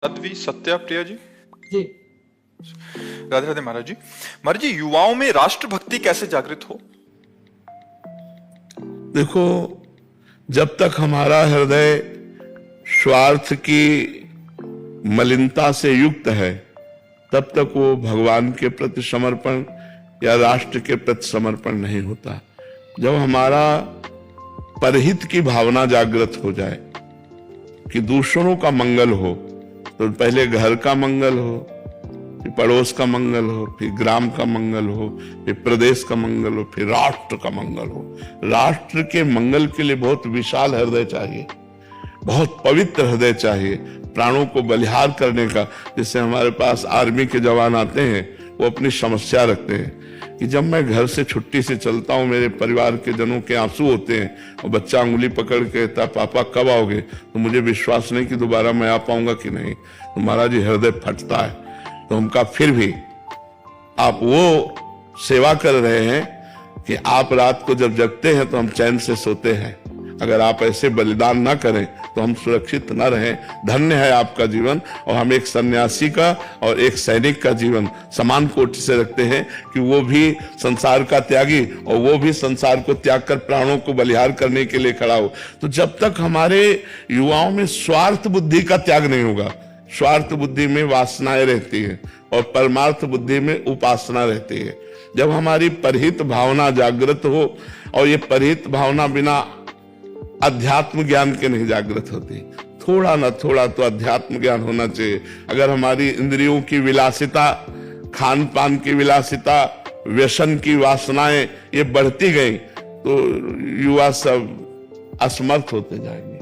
साध्वी सत्या प्रिया जी। जी राधे राधे महाराज जी। महाराज जी, युवाओं में राष्ट्रभक्ति कैसे जागृत हो? देखो, जब तक हमारा हृदय स्वार्थ की मलिनता से युक्त है तब तक वो भगवान के प्रति समर्पण या राष्ट्र के प्रति समर्पण नहीं होता। जब हमारा परहित की भावना जागृत हो जाए कि दूसरों का मंगल हो, तो पहले घर का मंगल हो, फिर पड़ोस का मंगल हो, फिर ग्राम का मंगल हो, फिर प्रदेश का मंगल हो, फिर राष्ट्र का मंगल हो। राष्ट्र के मंगल के लिए बहुत विशाल हृदय चाहिए, बहुत पवित्र हृदय चाहिए, प्राणों को बलिहार करने का। जैसे हमारे पास आर्मी के जवान आते हैं, वो अपनी समस्या रखते हैं कि जब मैं घर से छुट्टी से चलता हूँ, मेरे परिवार के जनों के आंसू होते हैं और बच्चा उंगली पकड़ के कहता, पापा कब आओगे? तो मुझे विश्वास नहीं कि दोबारा मैं आ पाऊंगा कि नहीं। तो महाराज जी, हृदय फटता है। तो हम कहा, फिर भी आप वो सेवा कर रहे हैं कि आप रात को जब जगते हैं तो हम चैन से सोते हैं। अगर आप ऐसे बलिदान ना करें तो हम सुरक्षित न रहें। धन्य है आपका जीवन। और हम एक सन्यासी का और एक सैनिक का जीवन समान कोटि से रखते हैं कि वो भी संसार का त्यागी और वो भी संसार को त्याग कर प्राणों को बलिहार करने के लिए खड़ा हो। तो जब तक हमारे युवाओं में स्वार्थ बुद्धि का त्याग नहीं होगा, स्वार्थ बुद्धि में वासनाएं रहती है और परमार्थ बुद्धि में उपासना रहती है। जब हमारी परहित भावना जागृत हो, और ये परहित भावना बिना अध्यात्म ज्ञान के नहीं जागृत होती, थोड़ा ना थोड़ा तो अध्यात्म ज्ञान होना चाहिए। अगर हमारी इंद्रियों की विलासिता, खान पान की विलासिता, व्यसन की वासनाएं ये बढ़ती गई तो युवा सब असमर्थ होते जाएंगे।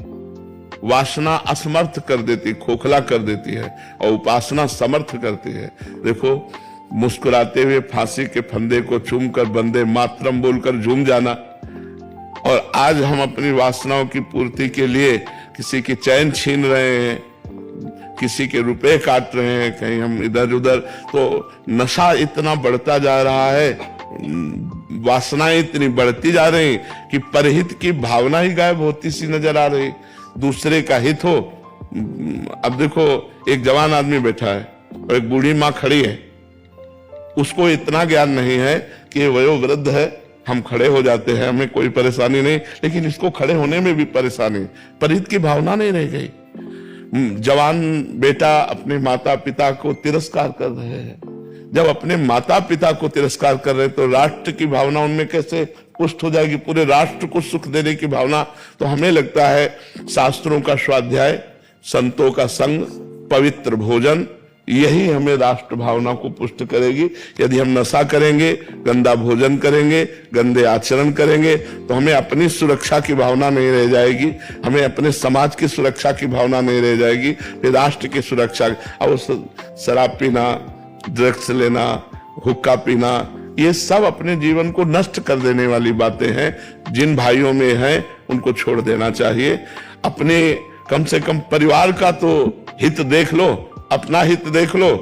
वासना असमर्थ कर देती, खोखला कर देती है, और उपासना समर्थ करती है। देखो, मुस्कुराते हुए फांसी के फंदे को चूमकर वंदे मातरम बोलकर झूम जाना, और आज हम अपनी वासनाओं की पूर्ति के लिए किसी की चैन छीन रहे हैं, किसी के रुपए काट रहे हैं, कहीं हम इधर उधर। तो नशा इतना बढ़ता जा रहा है, वासनाएं इतनी बढ़ती जा रही कि परहित की भावना ही गायब होती सी नजर आ रही। दूसरे का हित हो। अब देखो, एक जवान आदमी बैठा है और एक बूढ़ी माँ खड़ी है, उसको इतना ज्ञान नहीं है कि वयोवृद्ध है, हम खड़े हो जाते हैं, हमें कोई परेशानी नहीं, लेकिन इसको खड़े होने में भी परेशानी। परहित की भावना नहीं रह गई। जवान बेटा अपने माता पिता को तिरस्कार कर रहे हैं। जब अपने माता पिता को तिरस्कार कर रहे हैं तो राष्ट्र की भावना उनमें कैसे पुष्ट हो जाएगी, पूरे राष्ट्र को सुख देने की भावना। तो हमें लगता है शास्त्रों का स्वाध्याय, संतों का संग, पवित्र भोजन, यही हमें राष्ट्र भावना को पुष्ट करेगी। यदि हम नशा करेंगे, गंदा भोजन करेंगे, गंदे आचरण करेंगे, तो हमें अपनी सुरक्षा की भावना नहीं रह जाएगी, हमें अपने समाज की सुरक्षा की भावना नहीं रह जाएगी, फिर राष्ट्र की सुरक्षा। और शराब पीना, ड्रग्स लेना, हुक्का पीना, ये सब अपने जीवन को नष्ट कर देने वाली बातें हैं। जिन भाइयों में हैं उनको छोड़ देना चाहिए। अपने कम से कम परिवार का तो हित देख लो, अपना हित देख लो,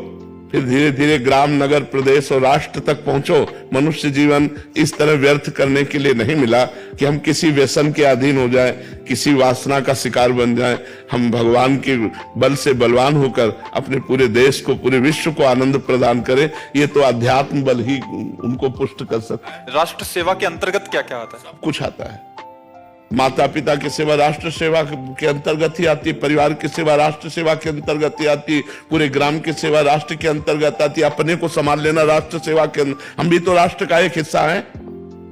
फिर धीरे धीरे ग्राम, नगर, प्रदेश और राष्ट्र तक पहुंचो। मनुष्य जीवन इस तरह व्यर्थ करने के लिए नहीं मिला कि हम किसी व्यसन के अधीन हो जाएं, किसी वासना का शिकार बन जाएं। हम भगवान के बल से बलवान होकर अपने पूरे देश को, पूरे विश्व को आनंद प्रदान करें। ये तो अध्यात्म बल ही उनको पुष्ट कर सकता है। राष्ट्र सेवा के अंतर्गत क्या क्या आता है? सब कुछ आता है। माता पिता की सेवा राष्ट्र सेवा के अंतर्गत ही आती है, परिवार की सेवा राष्ट्र सेवा के अंतर्गत ही आती है, पूरे ग्राम की सेवा राष्ट्र के अंतर्गत आती है, अपने को संभाल लेना राष्ट्र सेवा के। हम भी तो राष्ट्र का एक हिस्सा है,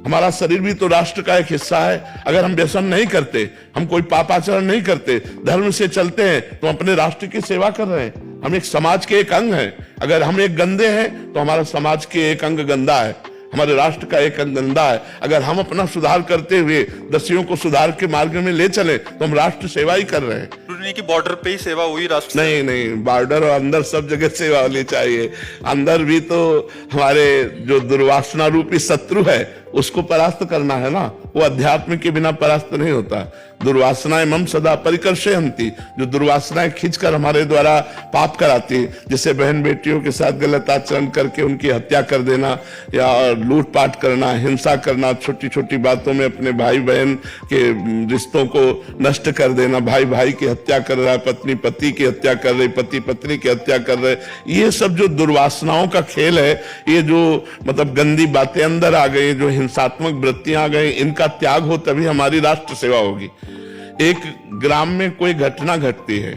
हमारा शरीर भी तो राष्ट्र का एक हिस्सा है। अगर हम व्यसन नहीं करते, हम कोई पापाचरण नहीं करते, धर्म से चलते हैं, तो अपने राष्ट्र की सेवा कर रहे हैं। हम एक समाज के एक अंग हैं। अगर हम एक गंदे हैं तो हमारा समाज के एक अंग गंदा है, हमारे राष्ट्र का एक अंग गंदा है। अगर हम अपना सुधार करते हुए दसियों को सुधार के मार्ग में ले चले तो हम राष्ट्र सेवा ही कर रहे हैं। की बॉर्डर पे ही सेवा हुई राष्ट्र? नहीं, बॉर्डर और अंदर सब जगह सेवा होनी चाहिए। अंदर भी तो हमारे जो दुर्वासना रूपी शत्रु है उसको परास्त करना है ना, वो अध्यात्म के बिना परास्त नहीं होता। दुर्वासनाएं मम सदा परिकर्षयन्ति, जो दुर्वासनाएं खींचकर हमारे द्वारा पाप कराती है, जैसे बहन बेटियों के साथ गलत आचरण करके उनकी हत्या कर देना या लूटपाट करना, हिंसा करना, छोटी छोटी बातों में अपने भाई बहन के रिश्तों को नष्ट कर देना, भाई भाई की हत्या कर रहा है, पत्नी पति की हत्या कर रही, पति पत्नी की हत्या कर रहे, ये सब जो दुर्वासनाओं का खेल है, ये जो मतलब गंदी बातें अंदर आ गई, जो हिंसात्मक वृत्तियां आ गई, इनका त्याग हो तभी हमारी राष्ट्र सेवा होगी। एक ग्राम में कोई घटना घटती है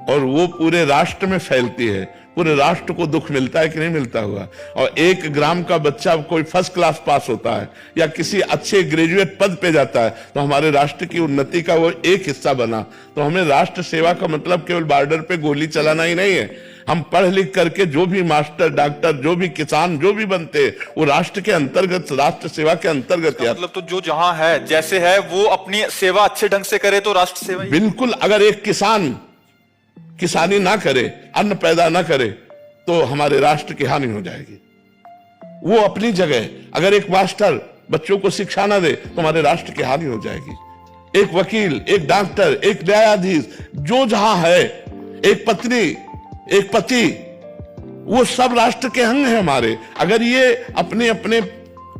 और वो पूरे राष्ट्र में फैलती है, पूरे राष्ट्र को दुख मिलता है कि नहीं मिलता हुआ। और एक ग्राम का बच्चा कोई फर्स्ट क्लास पास होता है या किसी अच्छे ग्रेजुएट पद पे जाता है तो हमारे राष्ट्र की उन्नति का वो एक हिस्सा बना। तो हमें राष्ट्र सेवा का मतलब केवल बॉर्डर पे गोली चलाना ही नहीं है, हम पढ़ लिख करके जो भी मास्टर डॉक्टर जो भी किसान जो भी बनते वो राष्ट्र के अंतर्गत, राष्ट्र सेवा के अंतर्गत। मतलब तो जो जहां है जैसे है वो अपनी सेवा अच्छे ढंग से करे तो राष्ट्र सेवा ही। बिल्कुल, अगर एक किसान किसानी ना करे, अन्न पैदा ना करे तो हमारे राष्ट्र की हानि हो जाएगी। वो अपनी जगह, अगर एक मास्टर बच्चों को शिक्षा ना दे तो हमारे राष्ट्र की हानि हो जाएगी। एक वकील, एक डॉक्टर, एक न्यायाधीश, जो जहां है, एक पत्नी, एक पति, वो सब राष्ट्र के अंग हैं हमारे। अगर ये अपने अपने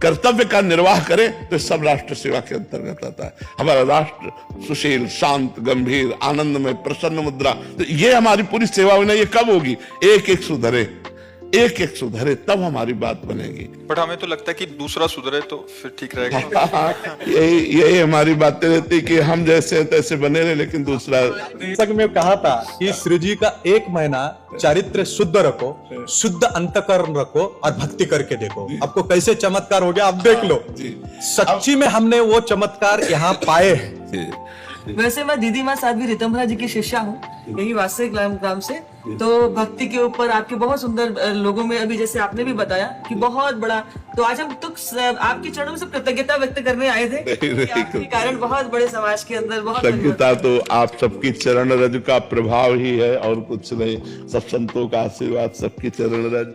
कर्तव्य का निर्वाह करे तो सब राष्ट्र सेवा के अंतर्गत आता है। हमारा राष्ट्र सुशील, शांत, गंभीर, आनंदमय, प्रसन्न मुद्रा, तो ये हमारी पूरी सेवा होना। ये कब होगी? एक एक सुधरे, एक एक सुधरे, तब हमारी बात बनेगी। बट हमें तो लगता है कि दूसरा सुधरे तो फिर ठीक रहेगा। यही हमारी बातें रहती कि हम जैसे तैसे बने रहे, लेकिन दूसरा। पुस्तक में कहा था कि श्री जी का 1 महीना चारित्र शुद्ध रखो, शुद्ध अंतकरण रखो और भक्ति करके देखो, आपको कैसे चमत्कार हो गया, आप देख लो। सच्ची में हमने वो चमत्कार यहाँ पाए हैं। वैसे मैं दीदी माँ साध्वी ऋतंभरा जी की शिष्या हूँ, यही वास्तविक ग्राम से। तो भक्ति के ऊपर आपके बहुत सुंदर लोगों में, अभी जैसे आपने भी बताया कि बहुत बड़ा, तो आज हम तो आपके चरणों से कृतज्ञता व्यक्त करने आए थे कि आपके कारण बहुत बड़े समाज के अंदर बहुत कृतज्ञता तो आप सबकी चरण रज का प्रभाव ही है और कुछ नहीं। सब संतों का आशीर्वाद, सबकी चरण रज।